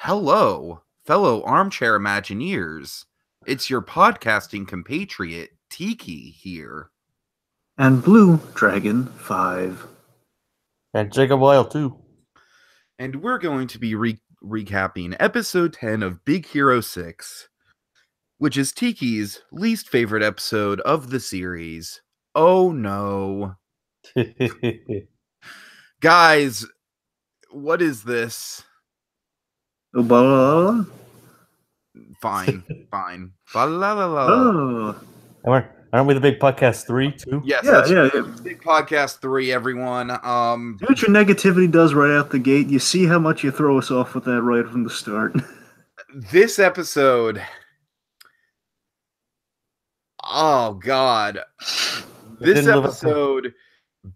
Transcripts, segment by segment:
Hello, fellow armchair Imagineers. It's your podcasting compatriot, Tiki, here. And BlueDragonFive. And Jacob Wile, too. And we're going to be recapping episode 10 of Big Hero 6, which is Tiki's least favorite episode of the series. Oh no. Guys, what is this? Oh, blah, blah, blah. Fine. Ba la la la. Oh. Aren't we the big podcast 3, too? Yes, Yeah, that's yeah. Big Podcast 3, everyone. See what your negativity does right out the gate. You see how much you throw us off with that right from the start. This episode, oh god, this episode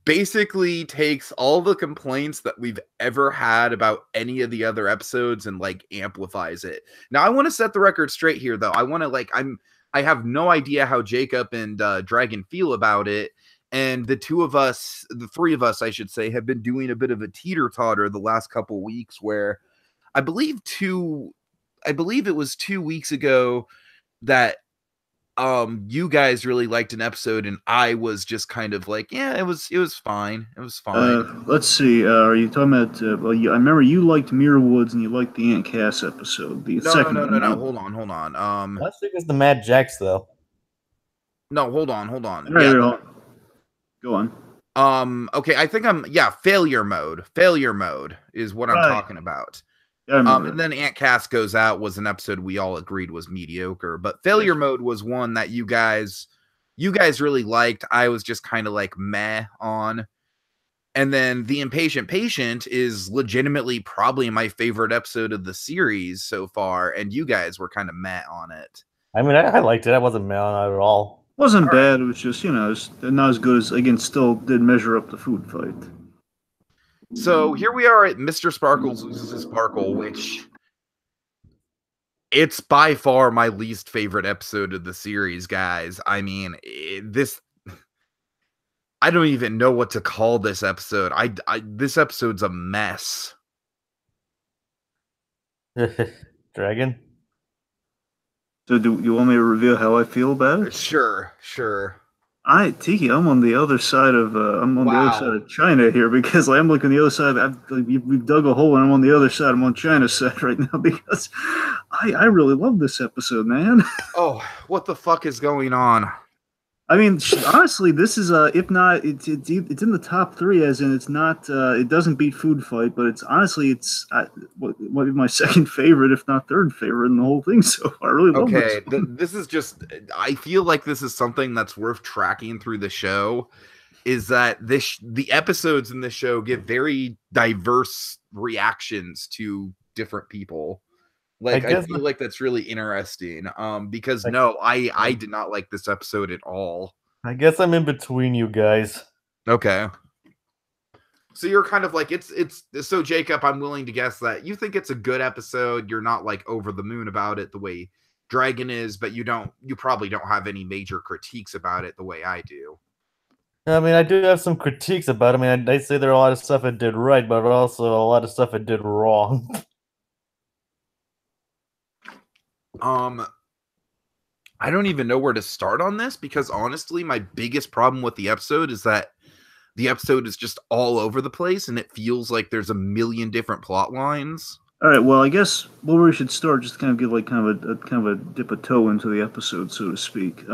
basically takes all the complaints that we've ever had about any of the other episodes and like amplifies it. Now I want to set the record straight here, though. I have no idea how Jacob and Dragon feel about it, and the three of us I should say, have been doing a bit of a teeter-totter the last couple weeks, where I believe it was 2 weeks ago that you guys really liked an episode and I was just kind of like, yeah, it was fine. It was fine. Let's see. Are you talking about? I remember you liked Mirror Woods and you liked the Aunt Cass episode. The second one. No. Hold on. Last week was the Mad Jacks, though. No, hold on. Right, go on. Okay, I think failure mode. Failure mode is what I'm talking about. And then Aunt Cass Goes Out was an episode we all agreed was mediocre, but Failure Mode was one that you guys really liked. I was just kind of like meh on. And then The Impatient Patient is legitimately probably my favorite episode of the series so far, and you guys were kind of meh on it. I mean, I liked it. I wasn't mad on it at all. Wasn't bad. It was just, it's not as good as, again, still did measure up the food fight. So here we are at Mr. Sparkles Loses His Sparkle, which it's by far my least favorite episode of the series, guys. I mean, I don't even know what to call this episode. This episode's a mess. Dragon? So do you want me to reveal how I feel about it? Sure. Tiki, I'm on the other side of the other side of China here, because I'm looking the other side. We've dug a hole and I'm on the other side. I'm on China's side right now because I really love this episode, man. Oh, what the fuck is going on? I mean, honestly, this is if not, it's in the top 3, as in it's not. It doesn't beat Food Fight, but it's what my second favorite, if not third favorite in the whole thing. So I really love this. Okay, this is just. I feel like this is something that's worth tracking through the show. Is that the episodes in the show give very diverse reactions to different people. Like I feel like that's really interesting. Because I did not like this episode at all. I guess I'm in between you guys. Okay. So you're kind of like it's so Jacob, I'm willing to guess that you think it's a good episode. You're not like over the moon about it the way Dragon is, but you probably don't have any major critiques about it the way I do. I mean, I do have some critiques about it. I mean, I say there are a lot of stuff it did right, but also a lot of stuff it did wrong. I don't even know where to start on this, because honestly, my biggest problem with the episode is that the episode is just all over the place and it feels like there's a million different plot lines. All right, well, I guess where we should start, just to kind of give like kind of a dip a toe into the episode, so to speak.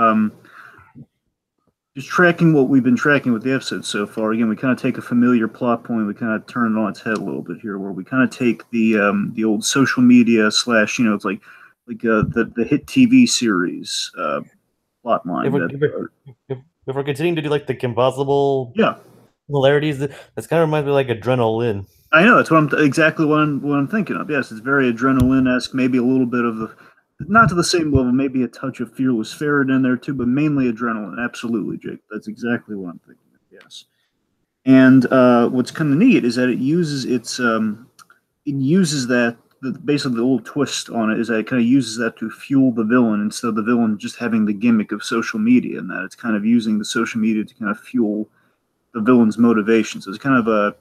Just tracking what we've been tracking with the episode so far. Again, we kind of take a familiar plot point, we kind of turn it on its head a little bit here, where we kind of take the old social media / it's like the hit TV series plot line. If we're continuing to do like the composable similarities, that's kind of reminds me of like Adrenaline. I know, that's exactly what I'm thinking of. Yes, it's very Adrenaline-esque, maybe a little bit of the, not to the same level, maybe a touch of Fearless Ferret in there too, but mainly Adrenaline. Absolutely, Jake. That's exactly what I'm thinking of. Yes. And what's kind of neat is that it uses that. Basically, the little twist on it is that it kind of uses that to fuel the villain, instead of the villain just having the gimmick of social media, and that it's kind of using the social media to kind of fuel the villain's motivation. So it's kind of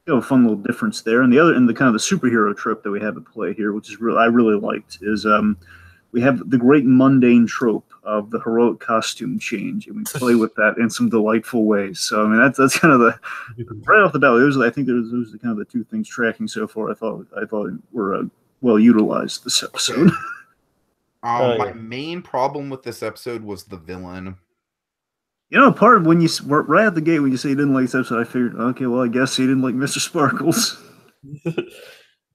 a fun little difference there. And the kind of the superhero trope that we have at play here, which is I really liked, is we have the great mundane trope of the heroic costume change, and we play with that in some delightful ways. So I mean, that's kind of the right off the bat. I think those are kind of the two things tracking so far. I thought were well utilized this episode. My main problem with this episode was the villain. Part of when you right out the gate when you say you didn't like this episode, I figured, okay, well, I guess you didn't like Mr. Sparkles.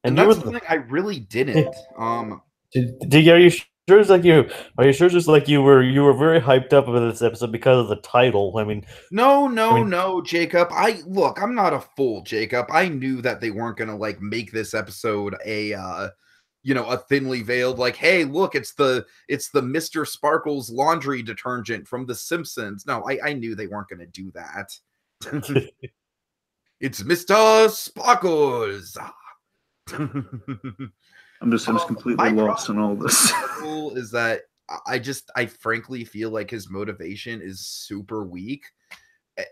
and that's the thing, I really didn't. Tiki, are you sure it's like you? Are you sure just like you were very hyped up about this episode because of the title? I mean, no, Jacob. I'm not a fool, Jacob. I knew that they weren't gonna like make this episode a thinly veiled, like, hey, look, it's the Mr. Sparkles laundry detergent from The Simpsons. No, I knew they weren't going to do that. It's Mr. Sparkles. I'm just completely lost in all this. Is that I frankly feel like his motivation is super weak.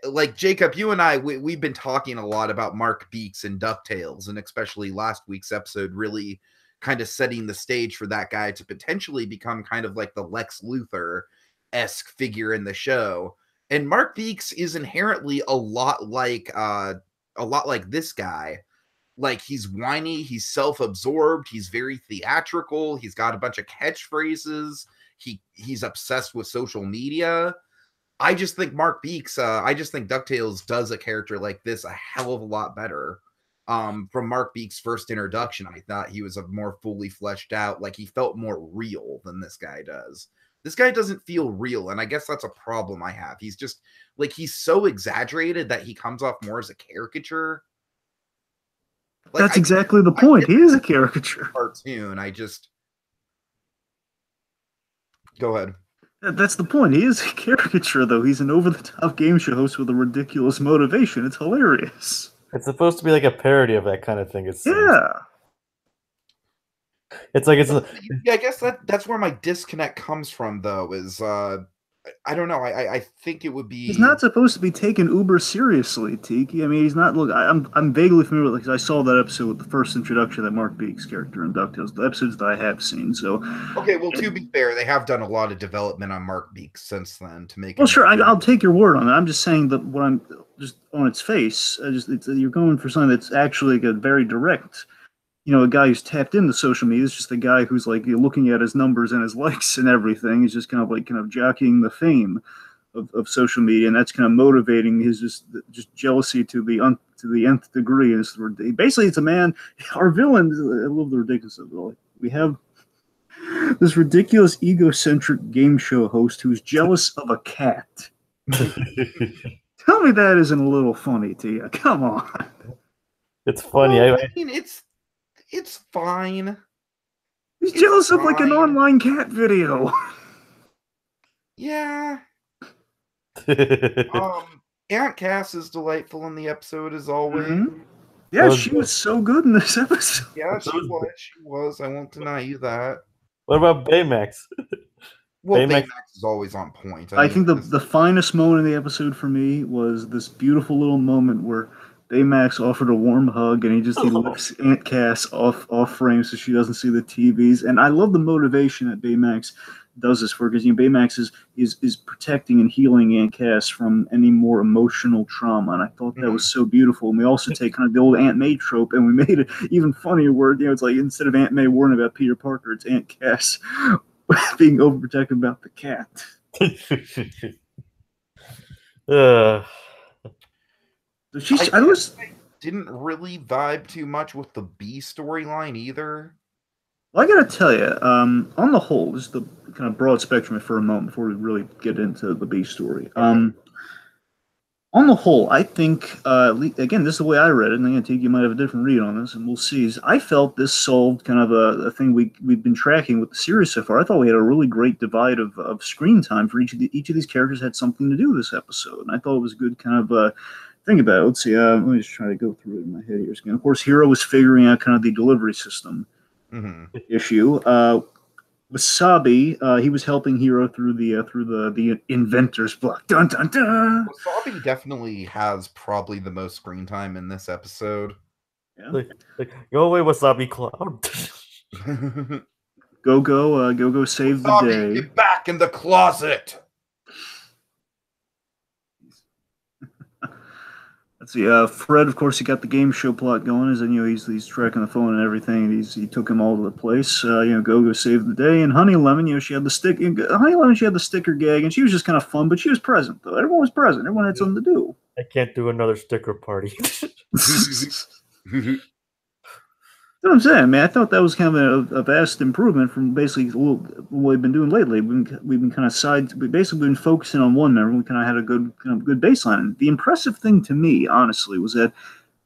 Like, Jacob, you and I, we've been talking a lot about Mark Beeks and DuckTales, and especially last week's episode really kind of setting the stage for that guy to potentially become kind of like the Lex Luthor-esque figure in the show. And Mark Beeks is inherently a lot like this guy. Like, he's whiny, he's self-absorbed, he's very theatrical, he's got a bunch of catchphrases, he's obsessed with social media. I just think Mark Beeks, I just think DuckTales does a character like this a hell of a lot better. From Mark Beeks' first introduction, I thought he was a more fully fleshed out, like he felt more real than this guy does. This guy doesn't feel real, and I guess that's a problem I have. He's just like, he's so exaggerated that he comes off more as a caricature. Like, that's exactly the point. He is a caricature. Cartoon. Go ahead. That's the point. He is a caricature, though. He's an over-the-top game show host with a ridiculous motivation. It's hilarious. It's supposed to be like a parody of that kind of thing. Yeah. It's like I guess that's where my disconnect comes from, though. Is I don't know. I think it would be. He's not supposed to be taken uber seriously, Tiki. I mean, he's not. Look, I'm vaguely familiar with, because I saw that episode with the first introduction of that Mark Beeks character in DuckTales. The episodes that I have seen. So okay, well, to be fair, they have done a lot of development on Mark Beeks since then to make. Well, sure, I'll take your word on it. I'm just saying that what I'm just on its face. You're going for something that's actually a very direct. A guy who's tapped into social media is just a guy who's like, you're looking at his numbers and his likes and everything. He's just kind of jockeying the fame of social media, and that's kind of motivating his just jealousy to the nth degree. Basically, it's a man. Our villain. I love the ridiculous of it all. We have this ridiculous egocentric game show host who's jealous of a cat. Tell me that isn't a little funny to you. Come on. It's funny. Well, I mean, it's fine. He's jealous of like an online cat video. Yeah. Aunt Cass is delightful in the episode as always. Mm-hmm. Yeah, she was so good in this episode. Yeah, she was. I won't deny you that. What about Baymax? Well, Baymax is always on point. I think the finest moment in the episode for me was this beautiful little moment where Baymax offered a warm hug, and he lifts Aunt Cass off frame so she doesn't see the TVs. And I love the motivation that Baymax does this for, because Baymax is protecting and healing Aunt Cass from any more emotional trauma, and I thought that was so beautiful. And we also take kind of the old Aunt May trope, and we made it even funnier, where it's like, instead of Aunt May worrying about Peter Parker, it's Aunt Cass being overprotective about the cat. I didn't really vibe too much with the B storyline either. Well, I gotta tell you, on the whole, just the kind of broad spectrum for a moment before we really get into the B story. On the whole, I think, again, this is the way I read it, and again, Tiki, you might have a different read on this, and we'll see. I felt this solved kind of a thing we've been tracking with the series so far. I thought we had a really great divide of screen time for each of these characters had something to do with this episode, and I thought it was a good kind of thing about it. Let's see, let me just try to go through it in my head here again. Of course, Hero was figuring out kind of the delivery system issue. Wasabi, he was helping Hiro through the inventor's block. Dun dun dun. Wasabi definitely has probably the most screen time in this episode. Yeah. Go away, Wasabi Cloud. Go save Wasabi, the day. get back in the closet. Let's see. Fred, of course, he got the game show plot going. As in, he's tracking the phone and everything. And he took him all to the place. Go save the day. And Honey Lemon, she had the she had the sticker gag, and she was just kind of fun, but she was present though. Everyone was present. Everyone had something to do. I can't do another sticker party. That's what I'm saying, man. I thought that was kind of a vast improvement from basically what we've been doing lately. We've been kind of we've basically been focusing on one member. We kind of had a good baseline. And the impressive thing to me, honestly, was that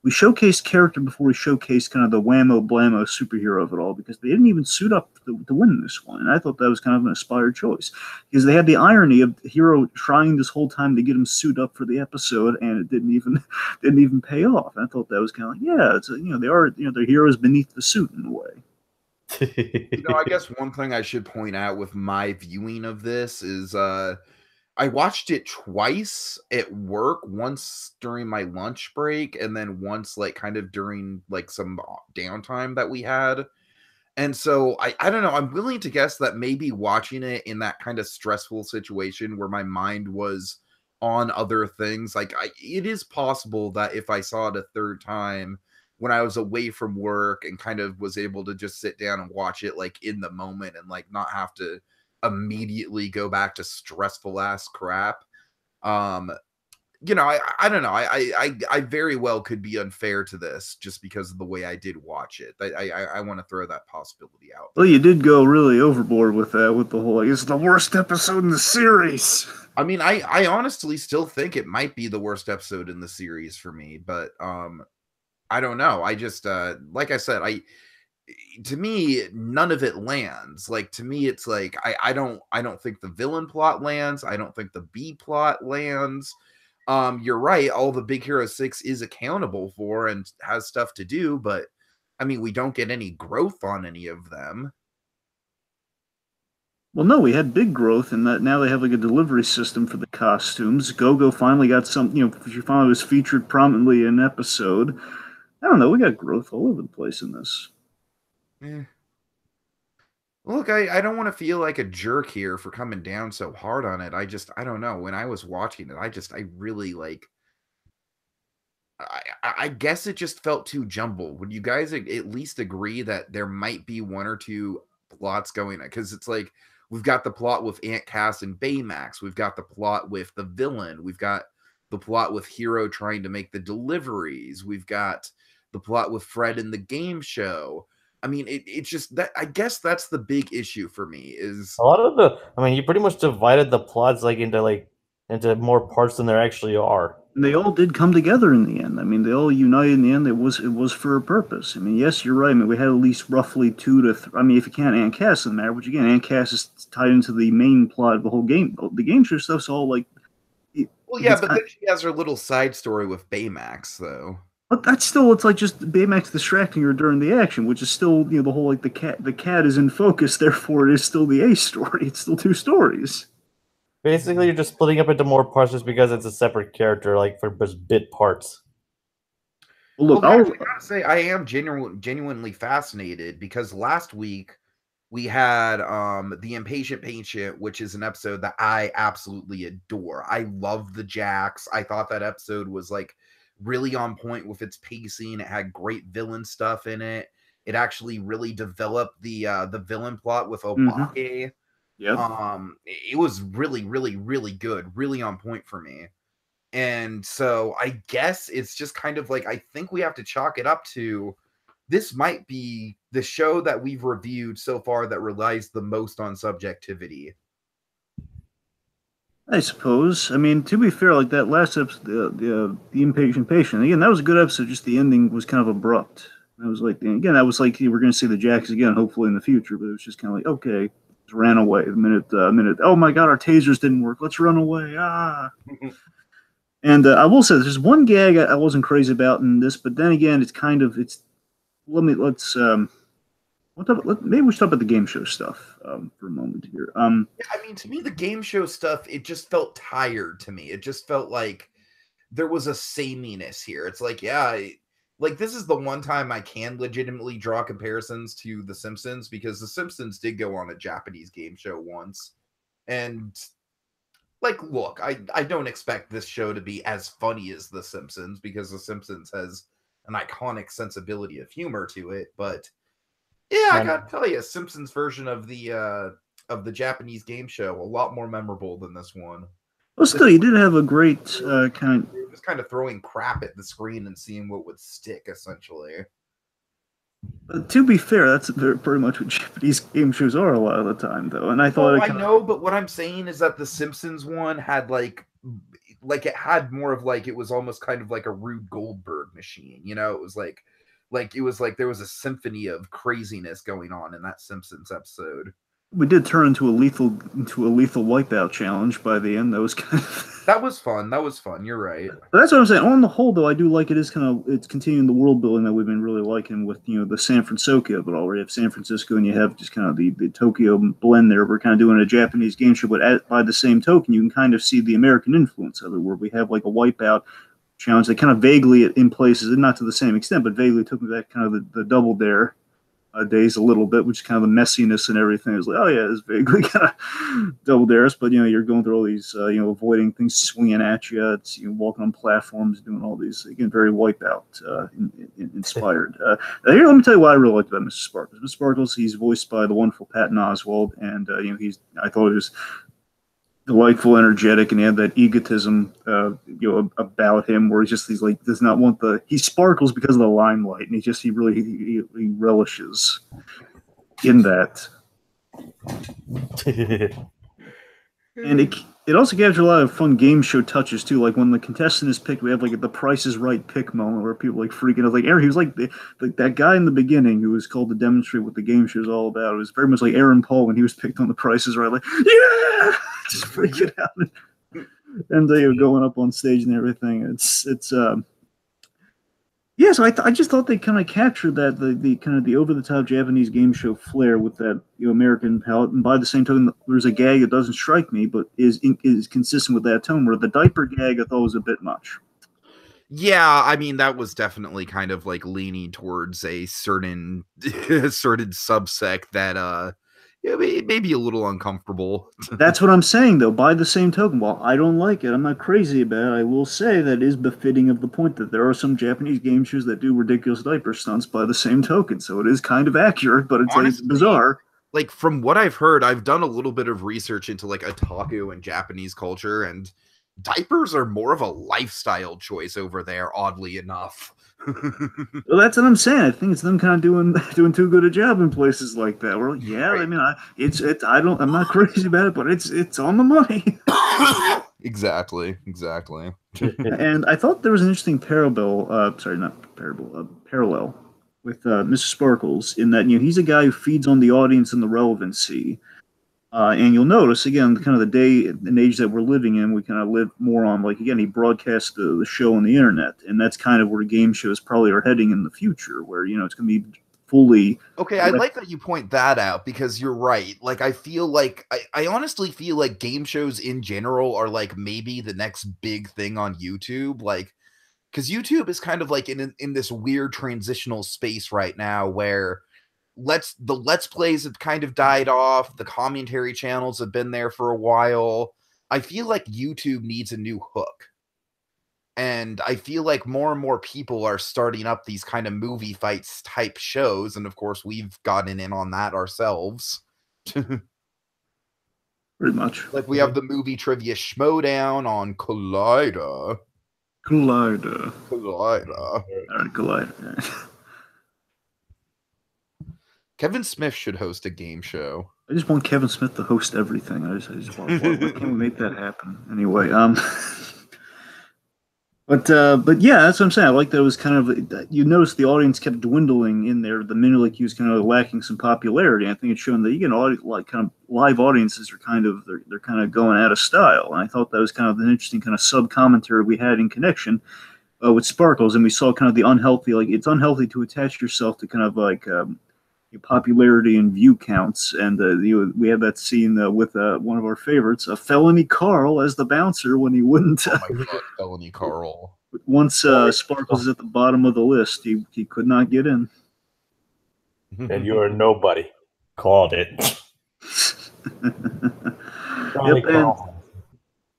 we showcased character before we showcased kind of the whammo blammo superhero of it all, because they didn't even suit up to win this one. And I thought that was kind of an inspired choice, because they had the irony of the hero trying this whole time to get him suit up for the episode, and it didn't even pay off. And I thought that was kind of like, yeah, it's they are they're heroes beneath the suit in a way. I guess one thing I should point out with my viewing of this is I watched it twice at work, once during my lunch break, and then once kind of during some downtime that we had. And so I don't know, I'm willing to guess that maybe watching it in that kind of stressful situation where my mind was on other things, it is possible that if I saw it a third time when I was away from work and kind of was able to just sit down and watch it in the moment and not have to immediately go back to stressful ass crap. I don't know. I very well could be unfair to this just because of the way I did watch it. I want to throw that possibility out. Well, you did go really overboard with that, with the whole, it's the worst episode in the series. I mean, I honestly still think it might be the worst episode in the series for me, but I don't know. I just like I said, to me, none of it lands. To me, it's I don't think the villain plot lands. I don't think the B plot lands. You're right. All the Big Hero 6 is accountable for and has stuff to do, but I mean, we don't get any growth on any of them. Well, no, we had big growth in that now they have a delivery system for the costumes. Go finally got some, she finally was featured prominently in an episode. I don't know, we got growth all over the place in this. Yeah. Look, I don't want to feel like a jerk here for coming down so hard on it. I don't know. When I was watching it, I really I guess it just felt too jumbled. Would you guys at least agree that there might be one or two plots going on? Because it's we've got the plot with Aunt Cass and Baymax. We've got the plot with the villain. We've got the plot with Hero trying to make the deliveries. We've got the plot with Fred in the game show. I mean, it's just that I guess that's the big issue for me is a lot of you pretty much divided the plots into more parts than there actually are. And they all did come together in the end. I mean, they all united in the end. It was for a purpose. I mean, yes, you're right. I mean, we had at least roughly 2 to 3. I mean, if you count Aunt Cass in there, which again, Aunt Cass is tied into the main plot of the whole game. The game show stuff's all well, yeah, but then she has her little side story with Baymax, though. But that's still, it's just Baymax distracting her during the action, which is still, the whole, the cat is in focus, therefore it is still the A story. It's still 2 stories. Basically, you're just splitting up into more parts just because it's a separate character, for just bit parts. Well, look, I gotta say, I am genuinely fascinated because last week we had The Impatient Patient, which is an episode that I absolutely adore. I love the Jax. I thought that episode was really on point with its pacing. It had great villain stuff in it. It actually really developed the villain plot with Obake. Mm-hmm. Yeah. It was really, really, really good, really on point for me. And so I guess it's just kind of I think we have to chalk it up to this might be the show that we've reviewed so far that relies the most on subjectivity. I suppose. I mean, to be fair, that last episode, the Impatient Patient, again, that was a good episode, just the ending was kind of abrupt. It was again, that was we're going to see the Jax again, hopefully in the future, but it was just kind of okay, just ran away the minute, oh my god, our tasers didn't work, let's run away, And I will say, there's one gag I wasn't crazy about in this, but then again, it's kind of, Maybe we should talk about the game show stuff for a moment here. I mean, to me, the game show stuff, it just felt tired to me. It just felt like there was a sameness here. It's like, yeah, like this is the one time I can legitimately draw comparisons to The Simpsons, because The Simpsons did go on a Japanese game show once. And like, look, I don't expect this show to be as funny as The Simpsons, because The Simpsons has an iconic sensibility of humor to it, but yeah, I gotta tell you, Simpsons version of the Japanese game show, a lot more memorable than this one. Well, still, you did have a great kind of just kind of throwing crap at the screen and seeing what would stick, essentially. To be fair, that's pretty much what Japanese game shows are a lot of the time, though. And I thought I know, but what I'm saying is that the Simpsons one had like it had more of like, it was almost kind of like a Rube Goldberg machine, you know? It was like there was a symphony of craziness going on in that Simpsons episode. We did turn into a lethal wipeout challenge by the end. That was kind of that was fun. That was fun. You're right. But that's what I'm saying. On the whole, though, I do like it's continuing the world building that we've been really liking with the San Francisco of it all. Where you have San Francisco and you have just kind of the Tokyo blend there. We're kind of doing a Japanese game show, but by the same token, you can kind of see the American influence of it, where we have like a wipeout challenge that kind of vaguely in places, and not to the same extent, but vaguely took me back kind of the Double Dare days a little bit, which is kind of the messiness and everything. It was like, oh yeah, it's vaguely kind of Double Dares, but you're going through all these, avoiding things swinging at you. It's walking on platforms, doing all these, again, very Wipeout inspired. Here, let me tell you what I really liked about Mr. Sparkles. Mr. Sparkles, he's voiced by the wonderful Patton Oswalt, and I thought it was delightful, energetic, and he had that egotism, about him, where he's like does not want he sparkles because of the limelight, and he really relishes in that. And it also gives you a lot of fun game show touches too, like when the contestant is picked, we have like the Price is Right pick moment where people like freaking out. Like Aaron, he was like that guy in the beginning who was called to demonstrate what the game show is all about. It was very much like Aaron Paul when he was picked on the Price is Right, like yeah, just freaking out, and they were going up on stage and everything. So I just thought they kind of captured that the kind of the over the top Japanese game show flair with that American palette, and by the same token, there's a gag that doesn't strike me, but is consistent with that tone. Where the diaper gag I thought was a bit much. Yeah, I mean that was definitely kind of like leaning towards a certain subsect that it may be a little uncomfortable. That's what I'm saying, though. By the same token, while I don't like it, I'm not crazy about it, I will say that it is befitting of the point that there are some Japanese game shows that do ridiculous diaper stunts by the same token. So it is kind of accurate, but it's honestly, bizarre. Like, from what I've heard, I've done a little bit of research into like otaku and Japanese culture, and diapers are more of a lifestyle choice over there, oddly enough. Well, that's what I'm saying. I think it's them kind of doing too good a job in places like that. Well, yeah, right. I mean, I'm not crazy about it, but it's on the money. Exactly. And I thought there was an interesting parallel with Mr. Sparkles in that he's a guy who feeds on the audience and the relevancy. And you'll notice, again, kind of the day and age that we're living in, we kind of live more on, like, again, he broadcasts the show on the internet. And that's kind of where game shows probably are heading in the future, where, it's going to be fully... Okay, I like that you point that out, because you're right. Like, I feel like, I honestly feel like game shows in general are, like, maybe the next big thing on YouTube. Like, because YouTube is kind of, like, in this weird transitional space right now where... the Let's Plays have kind of died off. The commentary channels have been there for a while. I feel like YouTube needs a new hook. And I feel like more and more people are starting up these kind of movie fights type shows. And of course, we've gotten in on that ourselves. Pretty much. Like we have the movie trivia Schmodown on Collider. Collider. All right, Collider. Kevin Smith should host a game show. I just want Kevin Smith to host everything. I just want why can't we make that happen? Anyway, but yeah, that's what I'm saying. I like that it was kind of, you notice the audience kept dwindling in there the minute like he was kind of lacking some popularity. I think it's showing that like kind of live audiences are kind of they're kind of going out of style. And I thought that was kind of an interesting kind of sub commentary we had in connection with Sparkles, and we saw kind of the unhealthy, like it's unhealthy to attach yourself to kind of like popularity and view counts. And we had that scene with one of our favorites, Felony Carl, as the bouncer when he wouldn't. Oh my god, Felony Carl. Once Sparkles is at the bottom of the list, he could not get in. And you are nobody. Called it. Yep,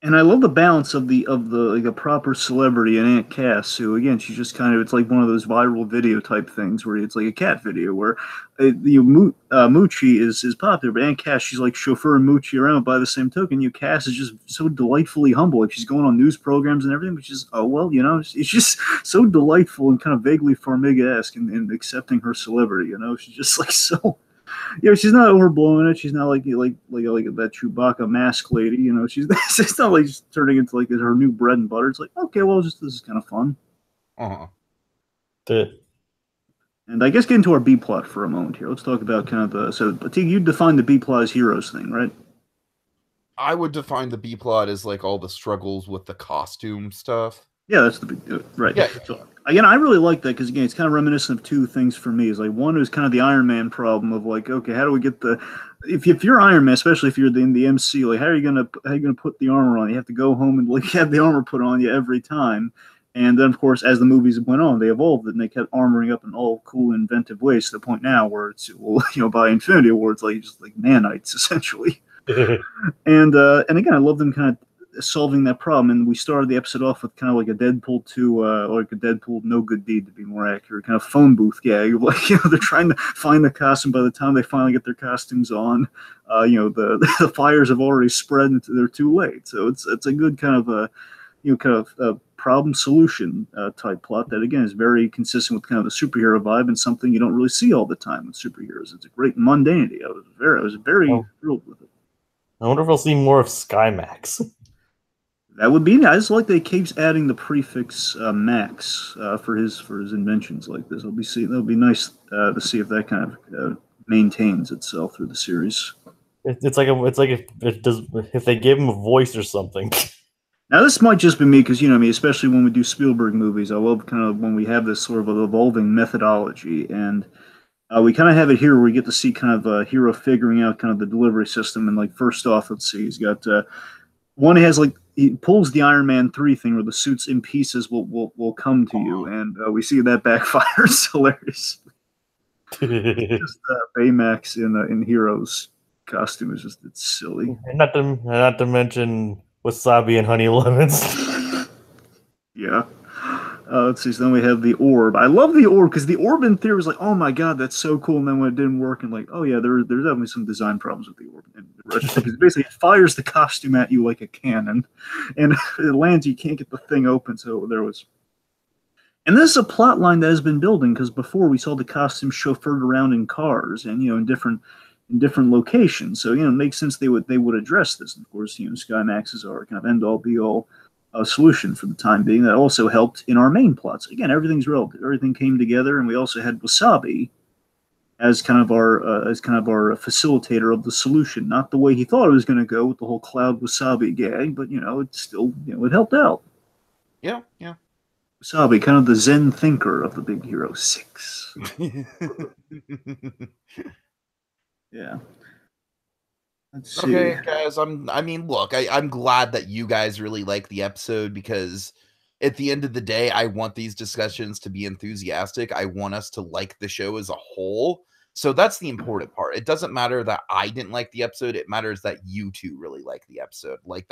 and I love the balance of the like a proper celebrity and Aunt Cass, who again she's just kind of, it's like one of those viral video type things where it's like a cat video where Moochie is popular, but Aunt Cass, she's like chauffeuring Moochie around. By the same token, Cass is just so delightfully humble. Like she's going on news programs and everything, which is it's just so delightful and kind of vaguely Farmiga-esque in accepting her celebrity. She's just like so. She's not overblowing it. She's not like that Chewbacca mask lady. She's it's not like just turning into like her new bread and butter. It's like, okay, well, this is kind of fun. And I guess get into our B plot for a moment here. Let's talk about kind of Tiki, you define the B plot as heroes thing, right? I would define the B plot as like all the struggles with the costume stuff. Yeah, that's the big right. Yeah. So, again, I really like that because again, it's kind of reminiscent of two things for me. Is like one is kind of the Iron Man problem of like, okay, how do we get if you're Iron Man, especially if you're in the MC, like how are you gonna put the armor on? You have to go home and like have the armor put on you every time. And then of course, as the movies went on, they evolved it and they kept armoring up in all cool, inventive ways to the point now where it's by Infinity War, it's like just like nanites essentially. And again, I love them kind of solving that problem, and we started the episode off with kind of like a Deadpool 2 or like a Deadpool No Good Deed, to be more accurate, kind of phone booth gag of like they're trying to find the costume. By the time they finally get their costumes on, the fires have already spread and they're too late. So it's a good kind of problem solution type plot that again is very consistent with kind of the superhero vibe and something you don't really see all the time with superheroes. It's a great mundanity. I was very thrilled with it. I wonder if we'll see more of Skymax. That would be. I just like that he keeps adding the prefix Max for his inventions like this. That'll be nice to see if that kind of maintains itself through the series. It's like if they give him a voice or something. Now this might just be me because especially when we do Spielberg movies, I love kind of when we have this sort of an evolving methodology, and we kind of have it here where we get to see kind of a hero figuring out kind of the delivery system. And like first off, let's see, he's got one. He pulls the Iron Man 3 thing where the suits in pieces will come to you, and we see that backfires hilariously. Just Baymax in Heroes costume is just, it's silly. And not to mention Wasabi and Honey Lemons. Yeah. Let's see. So then we have the orb. I love the orb because the orb in theory was like, oh my god, that's so cool. And then when it didn't work, and like, oh yeah, there's definitely some design problems with the orb. And basically, it fires the costume at you like a cannon, and it lands. You can't get the thing open. So there was. And this is a plot line that has been building because before we saw the costumes chauffeured around in cars and in different locations. So it makes sense they would address this. And of course, Skymax is our kind of end all be all. Solution for the time being that also helped in our main plots. Again, everything's relative. Everything came together, and we also had Wasabi as kind of our facilitator of the solution. Not the way he thought it was going to go with the whole Cloud Wasabi gag, but it still it helped out. Yeah. Wasabi, kind of the Zen thinker of the Big Hero 6. Yeah. Okay, guys. I'm glad that you guys really like the episode because at the end of the day, I want these discussions to be enthusiastic. I want us to like the show as a whole. So that's the important part. It doesn't matter that I didn't like the episode. It matters that you two really like the episode. Like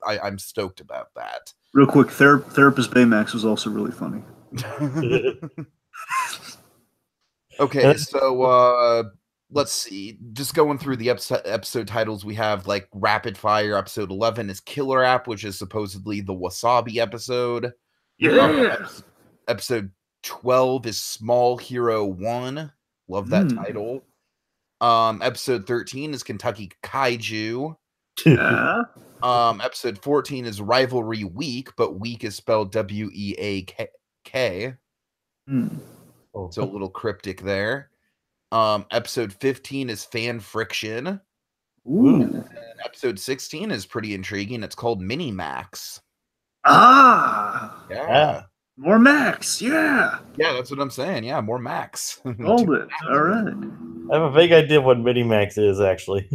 I'm stoked about that. Real quick, Therapist Baymax was also really funny. Okay, so let's see. Just going through the episode titles, we have like Rapid Fire. Episode 11 is Killer App, which is supposedly the Wasabi episode. Yeah. Episode 12 is Small Hero 1. Love that title. Episode 13 is Kentucky Kaiju. Yeah. Episode 14 is Rivalry Week, but week is spelled W-E-A-K. So a little cryptic there. Episode 15 is Fan Friction. Ooh. And episode 16 is pretty intriguing. It's called Mini Max. Yeah. More Max. Yeah. Yeah, that's what I'm saying. Yeah, more Max. Hold it. All right. I have a vague idea of what Minimax is, actually.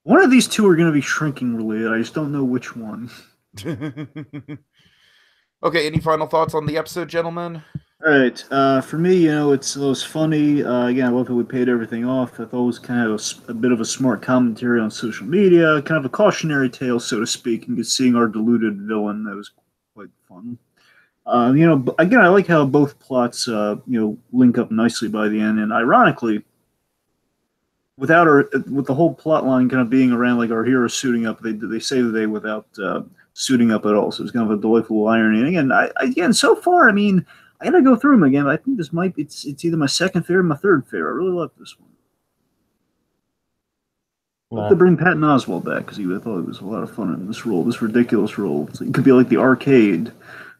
One of these two are going to be shrinking related. I just don't know which one. Okay, any final thoughts on the episode, gentlemen? All right. For me, it was funny. Again, I love how we paid everything off. I thought it was kind of a bit of a smart commentary on social media, kind of a cautionary tale, so to speak, and just seeing our deluded villain. That was quite fun. Again, I like how both plots, link up nicely by the end. And ironically, with the whole plot line kind of being around like our hero suiting up, they save the day without suiting up at all. So it's kind of a delightful irony. And again, so far, I mean, I gotta go through them again. I think it's either my second favorite or my third favorite. I really love this one. I have to bring Patton Oswalt back because I thought it was a lot of fun in this role, this ridiculous role. It could be like the Arcade.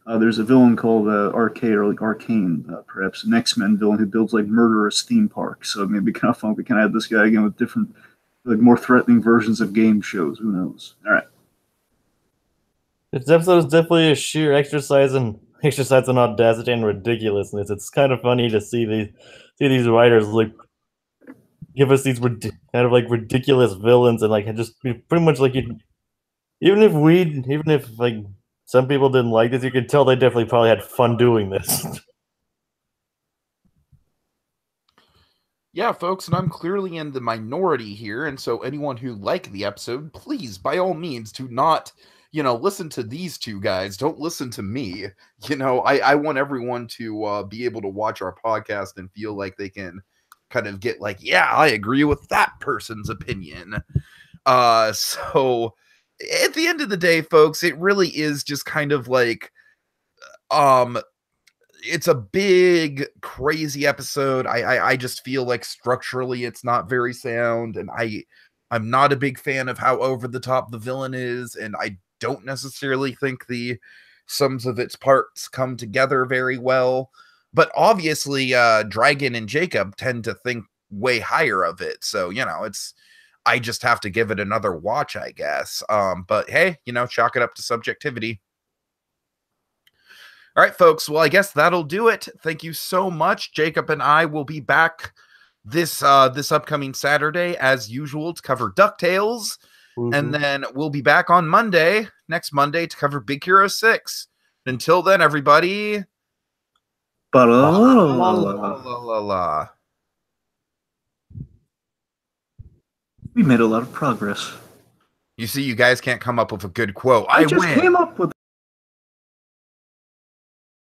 There's a villain called Arcade or like Arcane, perhaps an X-Men villain who builds like murderous theme parks. So maybe kind of fun. We can add this guy again with different, like more threatening versions of game shows. Who knows? All right. This episode is definitely a sheer exercise in audacity and ridiculousness. It's kind of funny to see these writers like give us these kind of like ridiculous villains and like just pretty much like even if like some people didn't like this, you could tell they definitely probably had fun doing this. Yeah, folks, and I'm clearly in the minority here, and so anyone who liked the episode, please, by all means, do not, listen to these two guys. Don't listen to me. I want everyone to be able to watch our podcast and feel like they can kind of get like, yeah, I agree with that person's opinion. So at the end of the day, folks, it really is just kind of like, it's a big, crazy episode. I just feel like structurally it's not very sound, and I'm not a big fan of how over the top the villain is, and I don't necessarily think the sums of its parts come together very well. But obviously, Dragon and Jacob tend to think way higher of it, so I just have to give it another watch, I guess. But hey, chalk it up to subjectivity. All right, folks. Well, I guess that'll do it. Thank you so much. Jacob and I will be back this upcoming Saturday, as usual, to cover DuckTales. Mm-hmm. And then we'll be back on next Monday, to cover Big Hero 6. Until then, everybody. We made a lot of progress. You see, you guys can't come up with a good quote. I just came up with